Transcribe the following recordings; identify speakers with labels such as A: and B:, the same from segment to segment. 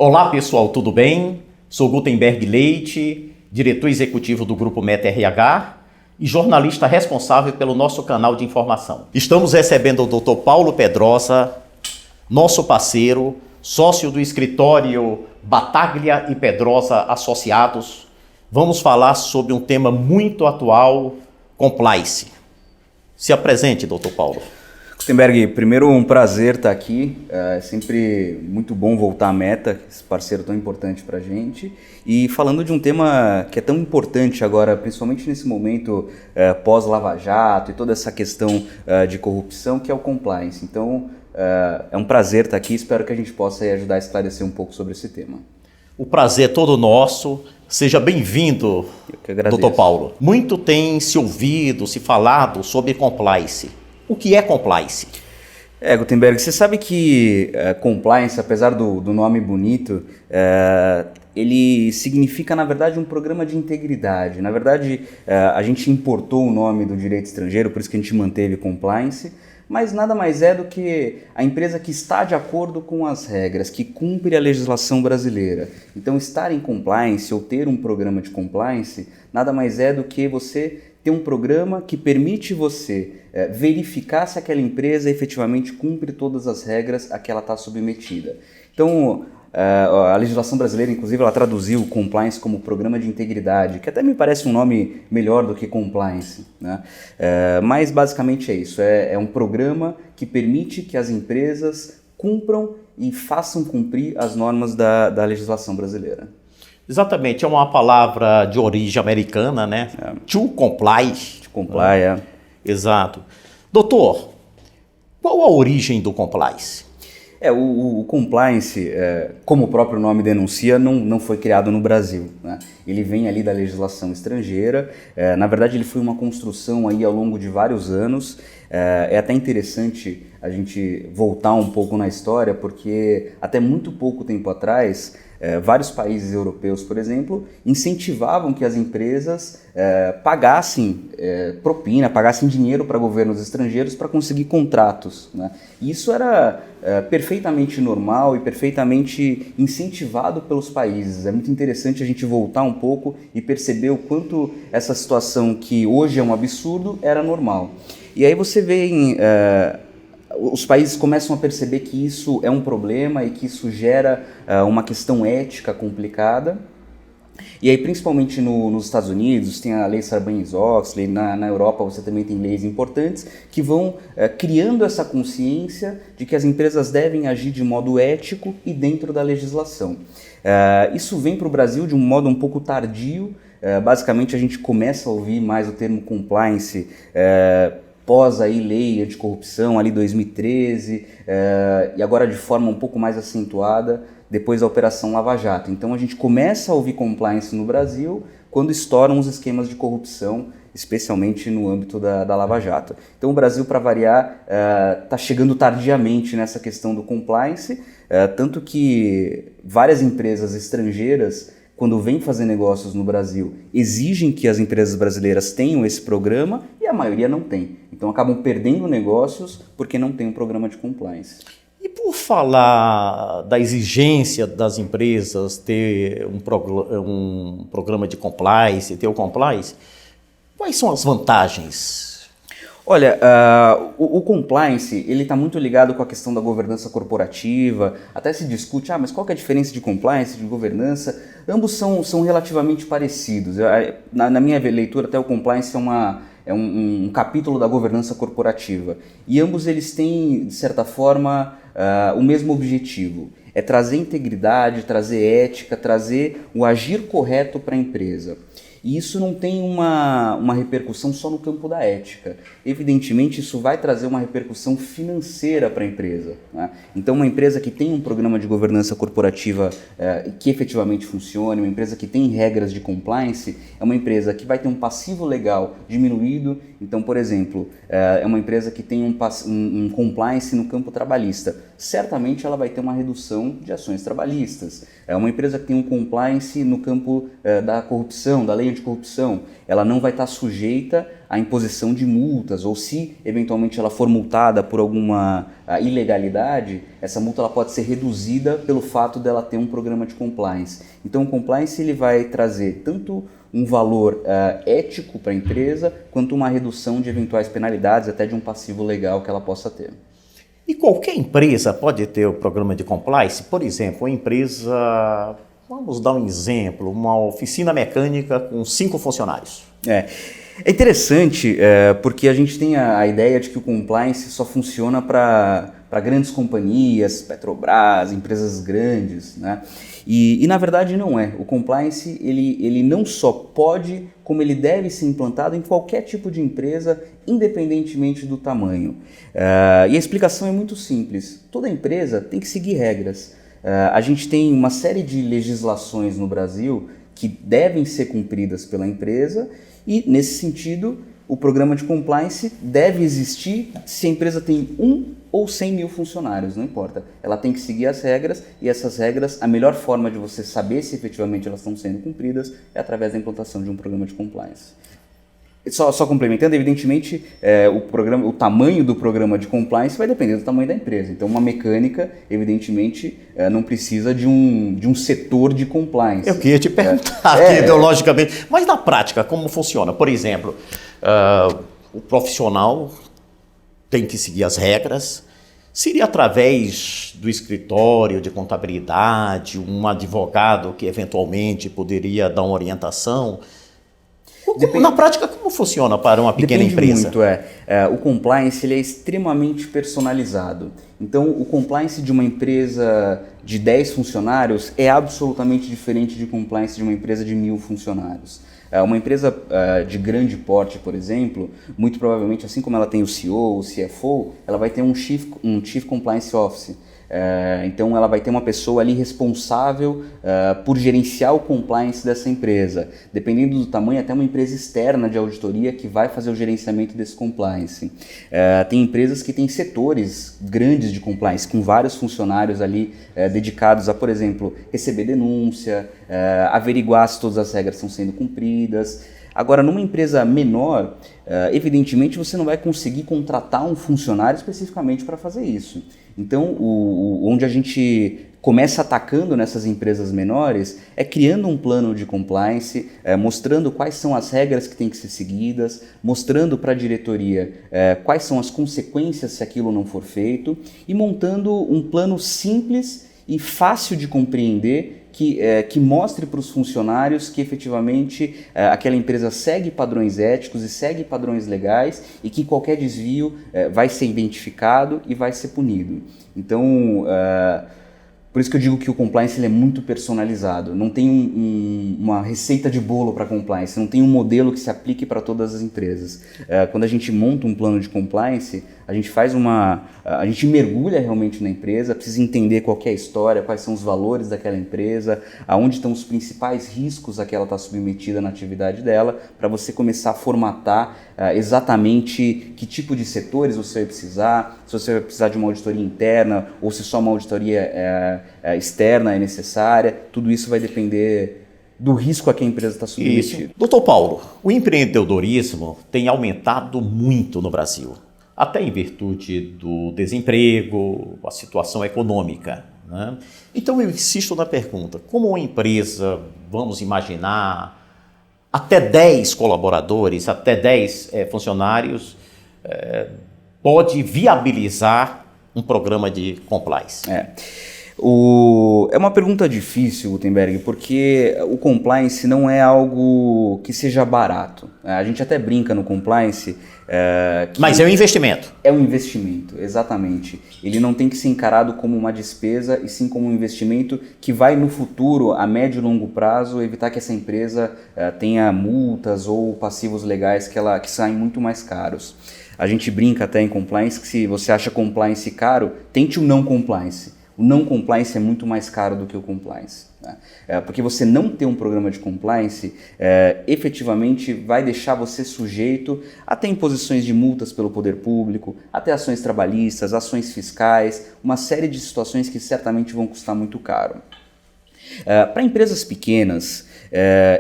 A: Olá pessoal, tudo bem? Sou Gutenberg Leite, diretor executivo do Grupo Meta RH e jornalista responsável pelo nosso canal de informação. Estamos recebendo o Dr. Paulo Pedrosa, nosso parceiro, sócio do escritório Battaglia e Pedrosa Associados. Vamos falar sobre um tema muito atual, compliance. Se apresente, Dr. Paulo.
B: Gutenberg, primeiro um prazer estar aqui, é sempre muito bom voltar à Meta, esse parceiro tão importante para a gente, e falando de um tema que é tão importante agora, principalmente nesse momento pós-Lava Jato e toda essa questão de corrupção, que é o compliance. Então é um prazer estar aqui, espero que a gente possa ajudar a esclarecer um pouco sobre esse tema.
A: O prazer é todo nosso. Seja bem-vindo, Dr. Paulo. Muito tem se ouvido, se falado sobre compliance. O que é compliance?
B: Gutenberg, você sabe que compliance, apesar do nome bonito, ele significa, na verdade, um programa de integridade. Na verdade, a gente importou o nome do direito estrangeiro, por isso que a gente manteve compliance, mas nada mais é do que a empresa que está de acordo com as regras, que cumpre a legislação brasileira. Então, estar em compliance ou ter um programa de compliance, nada mais é do que você ter um programa que permite você verificar se aquela empresa efetivamente cumpre todas as regras a que ela está submetida. Então, a legislação brasileira, inclusive, ela traduziu compliance como programa de integridade, que até me parece um nome melhor do que compliance, né? Mas basicamente é isso, é um programa que permite que as empresas cumpram e façam cumprir as normas da legislação brasileira.
A: Exatamente, é uma palavra de origem americana, né? To comply.
B: To comply,
A: Exato. Doutor, qual a origem do compliance?
B: O compliance, como o próprio nome denuncia, não foi criado no Brasil, né? Ele vem ali da legislação estrangeira, na verdade ele foi uma construção aí ao longo de vários anos. É até interessante a gente voltar um pouco na história, porque até muito pouco tempo atrás, vários países europeus, por exemplo, incentivavam que as empresas pagassem propina, pagassem dinheiro para governos estrangeiros para conseguir contratos, né? E isso era perfeitamente normal e perfeitamente incentivado pelos países. É muito interessante a gente voltar um pouco e perceber o quanto essa situação, que hoje é um absurdo, era normal. E aí você vê os países começam a perceber que isso é um problema e que isso gera uma questão ética complicada. E aí, principalmente nos Estados Unidos, tem a lei Sarbanes-Oxley, na Europa você também tem leis importantes que vão criando essa consciência de que as empresas devem agir de modo ético e dentro da legislação. Isso vem para o Brasil de um modo um pouco tardio. Basicamente, a gente começa a ouvir mais o termo compliance pós aí lei anticorrupção, ali 2013, e agora de forma um pouco mais acentuada depois da Operação Lava Jato. Então a gente começa a ouvir compliance no Brasil quando estouram os esquemas de corrupção, especialmente no âmbito da Lava Jato. Então o Brasil, para variar, está chegando tardiamente nessa questão do compliance, tanto que várias empresas estrangeiras, quando vêm fazer negócios no Brasil, exigem que as empresas brasileiras tenham esse programa e a maioria não tem. Então acabam perdendo negócios porque não tem um programa de compliance.
A: E por falar da exigência das empresas ter um programa de compliance, ter o compliance, quais são as vantagens?
B: Olha, o compliance ele está muito ligado com a questão da governança corporativa. Até se discute, mas qual que é a diferença de compliance e de governança? Ambos são relativamente parecidos. Na minha leitura, até o compliance é um capítulo da governança corporativa. E ambos eles têm, de certa forma, o mesmo objetivo. É trazer integridade, trazer ética, trazer o agir correto para a empresa. E isso não tem uma repercussão só no campo da ética. Evidentemente, isso vai trazer uma repercussão financeira para a empresa, né? Então, uma empresa que tem um programa de governança corporativa que efetivamente funcione, uma empresa que tem regras de compliance, é uma empresa que vai ter um passivo legal diminuído. Então, por exemplo, é uma empresa que tem um compliance no campo trabalhista. Certamente ela vai ter uma redução de ações trabalhistas. É uma empresa que tem um compliance no campo da corrupção, da lei anticorrupção. Ela não vai estar sujeita a imposição de multas, ou se eventualmente ela for multada por alguma ilegalidade, essa multa ela pode ser reduzida pelo fato dela ter um programa de compliance. Então o compliance ele vai trazer tanto um valor ético para a empresa, quanto uma redução de eventuais penalidades, até de um passivo legal que ela possa ter.
A: E qualquer empresa pode ter o programa de compliance? Por exemplo, uma empresa, vamos dar um exemplo, uma oficina mecânica com 5 funcionários.
B: É interessante porque a gente tem a ideia de que o compliance só funciona para grandes companhias, Petrobras, empresas grandes, né? E na verdade não é. O compliance ele não só pode, como ele deve ser implantado em qualquer tipo de empresa, independentemente do tamanho. E a explicação é muito simples. Toda empresa tem que seguir regras. A gente tem uma série de legislações no Brasil que devem ser cumpridas pela empresa e, nesse sentido, o programa de compliance deve existir se a empresa tem 1 ou 100 mil funcionários, não importa. Ela tem que seguir as regras e essas regras, a melhor forma de você saber se efetivamente elas estão sendo cumpridas é através da implantação de um programa de compliance. Só complementando, evidentemente, o tamanho do programa de compliance vai depender do tamanho da empresa. Então, uma mecânica, evidentemente, não precisa de um setor de compliance.
A: Eu queria te perguntar aqui, ideologicamente, mas na prática, como funciona? Por exemplo, o profissional tem que seguir as regras. Seria através do escritório de contabilidade, um advogado que eventualmente poderia dar uma orientação? Na prática, como funciona para uma pequena empresa?
B: Depende muito, o compliance ele é extremamente personalizado. Então, o compliance de uma empresa de 10 funcionários é absolutamente diferente de compliance de uma empresa de 1000 funcionários. Uma empresa de grande porte, por exemplo, muito provavelmente, assim como ela tem o CEO, o CFO, ela vai ter um Chief Compliance Officer. Então ela vai ter uma pessoa ali responsável por gerenciar o compliance dessa empresa. Dependendo do tamanho, até uma empresa externa de auditoria que vai fazer o gerenciamento desse compliance. Tem empresas que têm setores grandes de compliance, com vários funcionários ali dedicados a, por exemplo, receber denúncia, averiguar se todas as regras estão sendo cumpridas. Agora, numa empresa menor, evidentemente você não vai conseguir contratar um funcionário especificamente para fazer isso. Então, onde a gente começa atacando nessas empresas menores é criando um plano de compliance, mostrando quais são as regras que têm que ser seguidas, mostrando para a diretoria quais são as consequências se aquilo não for feito e montando um plano simples e fácil de compreender que mostre para os funcionários que efetivamente aquela empresa segue padrões éticos e segue padrões legais e que qualquer desvio vai ser identificado e vai ser punido. Então, por isso que eu digo que o compliance ele é muito personalizado. Não tem uma receita de bolo para compliance, não tem um modelo que se aplique para todas as empresas. Quando a gente monta um plano de compliance, a gente mergulha realmente na empresa, precisa entender qual que é a história, quais são os valores daquela empresa, aonde estão os principais riscos a que ela está submetida na atividade dela, para você começar a formatar exatamente que tipo de setores você vai precisar, se você vai precisar de uma auditoria interna ou se só uma auditoria externa é necessária. Tudo isso vai depender do risco a que a empresa está submetida.
A: Doutor Paulo, o empreendedorismo tem aumentado muito no Brasil, até em virtude do desemprego, a situação econômica, né? Então eu insisto na pergunta, como uma empresa, vamos imaginar, até 10 colaboradores, até 10 funcionários, pode viabilizar um programa de compliance?
B: É uma pergunta difícil, Gutenberg, porque o compliance não é algo que seja barato. A gente até brinca no compliance.
A: Mas é um investimento.
B: É um investimento, exatamente. Ele não tem que ser encarado como uma despesa, e sim como um investimento que vai no futuro, a médio e longo prazo, evitar que essa empresa tenha multas ou passivos legais que saem muito mais caros. A gente brinca até em compliance que se você acha compliance caro, tente o não compliance. O não compliance é muito mais caro do que o compliance, né? Porque você não ter um programa de compliance efetivamente vai deixar você sujeito a ter imposições de multas pelo poder público, até ações trabalhistas, ações fiscais, uma série de situações que certamente vão custar muito caro. Para empresas pequenas,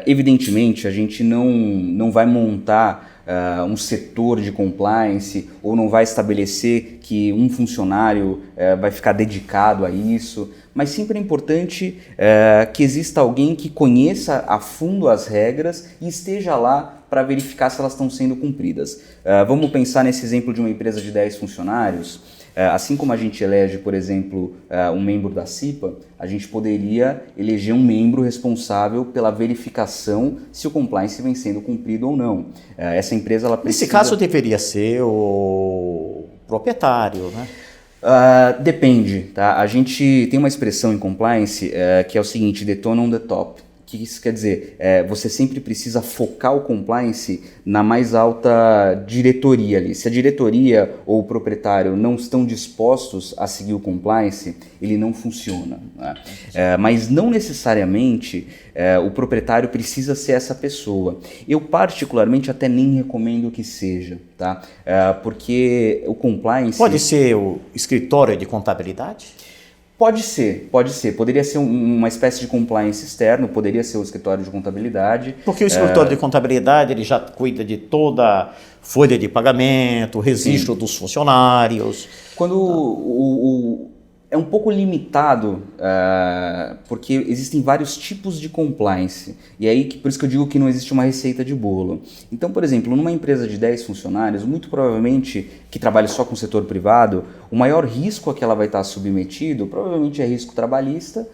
B: evidentemente a gente não vai montar um setor de compliance, ou não vai estabelecer que um funcionário vai ficar dedicado a isso, mas sempre é importante que exista alguém que conheça a fundo as regras e esteja lá para verificar se elas estão sendo cumpridas. Vamos pensar nesse exemplo de uma empresa de 10 funcionários. Assim como a gente elege, por exemplo, um membro da CIPA, a gente poderia eleger um membro responsável pela verificação se o compliance vem sendo cumprido ou não. Essa empresa, ela precisa...
A: Nesse caso, deveria ser o proprietário, né?
B: Depende, tá? A gente tem uma expressão em compliance que é o seguinte, the tone on the top. O que isso quer dizer? Você sempre precisa focar o compliance na mais alta diretoria ali. Se a diretoria ou o proprietário não estão dispostos a seguir o compliance, ele não funciona, né? Mas não necessariamente o proprietário precisa ser essa pessoa. Eu particularmente até nem recomendo que seja, tá? Porque o compliance...
A: Pode ser o escritório de contabilidade?
B: Pode ser. Poderia ser uma espécie de compliance externo, poderia ser o escritório de contabilidade.
A: Porque o escritório de contabilidade ele já cuida de toda a folha de pagamento, registro dos funcionários.
B: Quando é um pouco limitado, porque existem vários tipos de compliance. E aí, por isso que eu digo que não existe uma receita de bolo. Então, por exemplo, numa empresa de 10 funcionários, muito provavelmente, que trabalha só com o setor privado, o maior risco a que ela vai estar submetido, provavelmente é risco trabalhista,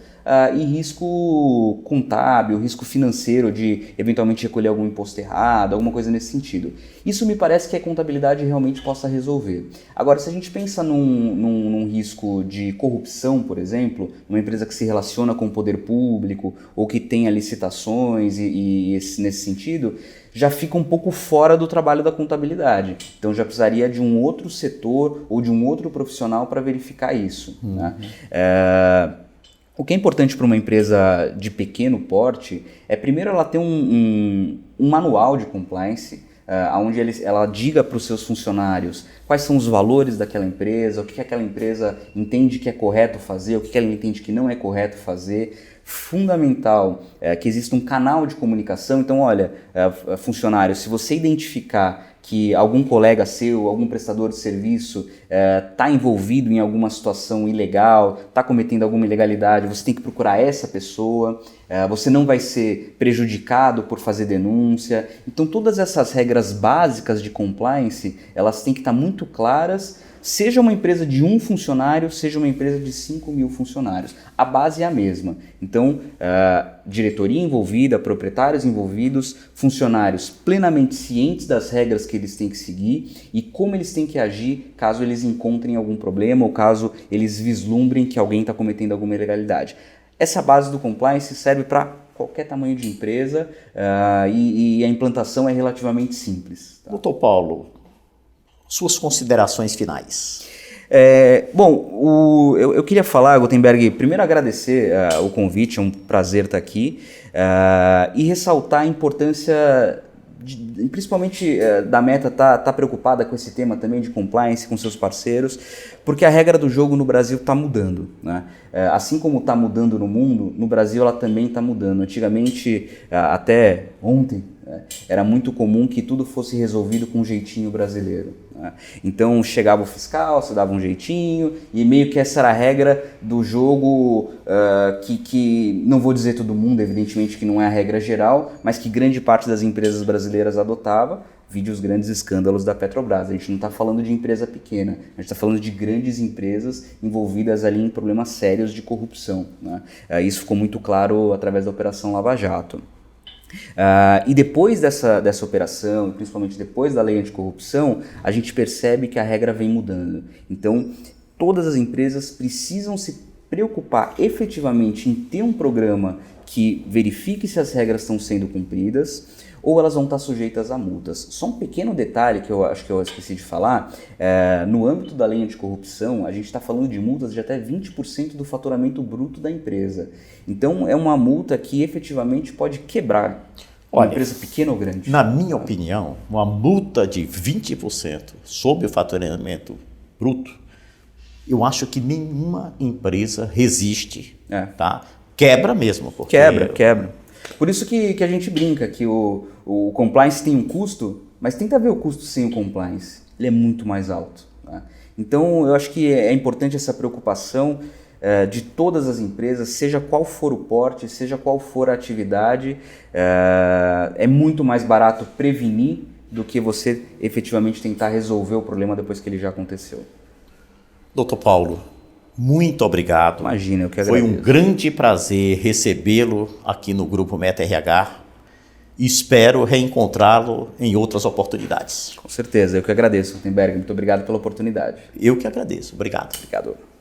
B: e risco contábil, risco financeiro de eventualmente recolher algum imposto errado, alguma coisa nesse sentido. Isso me parece que a contabilidade realmente possa resolver. Agora, se a gente pensa num risco de corrupção, por exemplo, numa empresa que se relaciona com o poder público ou que tenha licitações nesse sentido, já fica um pouco fora do trabalho da contabilidade. Então já precisaria de um outro setor ou de um outro profissional para verificar isso, né? O que é importante para uma empresa de pequeno porte é, primeiro, ela ter um manual de compliance, onde ela diga para os seus funcionários quais são os valores daquela empresa, o que aquela empresa entende que é correto fazer, o que ela entende que não é correto fazer. Fundamental que exista um canal de comunicação. Então, olha, funcionário, se você identificar que algum colega seu, algum prestador de serviço está envolvido em alguma situação ilegal, está cometendo alguma ilegalidade, você tem que procurar essa pessoa, você não vai ser prejudicado por fazer denúncia. Então todas essas regras básicas de compliance, elas têm que estar muito claras, seja uma empresa de 1 funcionário, seja uma empresa de 5.000 funcionários. A base é a mesma. Então, diretoria envolvida, proprietários envolvidos, funcionários plenamente cientes das regras que eles têm que seguir e como eles têm que agir caso eles encontrem algum problema ou caso eles vislumbrem que alguém está cometendo alguma ilegalidade. Essa base do compliance serve para qualquer tamanho de empresa e a implantação é relativamente simples. Tá?
A: Doutor Paulo, suas considerações finais.
B: Eu queria falar, Gutenberg, primeiro agradecer o convite, é um prazer estar aqui, e ressaltar a importância, principalmente da Meta estar preocupada com esse tema também de compliance com seus parceiros, porque a regra do jogo no Brasil está mudando, né? Assim como está mudando no mundo, no Brasil ela também está mudando. Antigamente, até ontem, era muito comum que tudo fosse resolvido com um jeitinho brasileiro, né? Então chegava o fiscal, você dava um jeitinho e meio que essa era a regra do jogo que não vou dizer todo mundo, evidentemente que não é a regra geral, mas que grande parte das empresas brasileiras adotava, vide os grandes escândalos da Petrobras. A gente não está falando de empresa pequena, a gente está falando de grandes empresas envolvidas ali em problemas sérios de corrupção, né? Isso ficou muito claro através da Operação Lava Jato. E depois dessa operação, principalmente depois da lei anticorrupção, a gente percebe que a regra vem mudando. Então, todas as empresas precisam se preocupar efetivamente em ter um programa que verifique se as regras estão sendo cumpridas, ou elas vão estar sujeitas a multas. Só um pequeno detalhe que eu acho que eu esqueci de falar, no âmbito da lei anticorrupção, a gente está falando de multas de até 20% do faturamento bruto da empresa. Então é uma multa que efetivamente pode quebrar uma empresa pequena ou grande.
A: Na minha opinião, uma multa de 20% sobre o faturamento bruto, eu acho que nenhuma empresa resiste, tá? Quebra mesmo. Porque
B: Quebra. Por isso que a gente brinca que o compliance tem um custo, mas tenta ver o custo sem o compliance. Ele é muito mais alto. Né? Então, eu acho que é importante essa preocupação de todas as empresas, seja qual for o porte, seja qual for a atividade. É muito mais barato prevenir do que você efetivamente tentar resolver o problema depois que ele já aconteceu.
A: Doutor Paulo, muito obrigado.
B: Imagina, eu que agradeço.
A: Foi um grande prazer recebê-lo aqui no Grupo Meta RH e espero reencontrá-lo em outras oportunidades.
B: Com certeza, eu que agradeço, Gutenberg. Muito obrigado pela oportunidade.
A: Eu que agradeço. Obrigado.
B: Obrigado.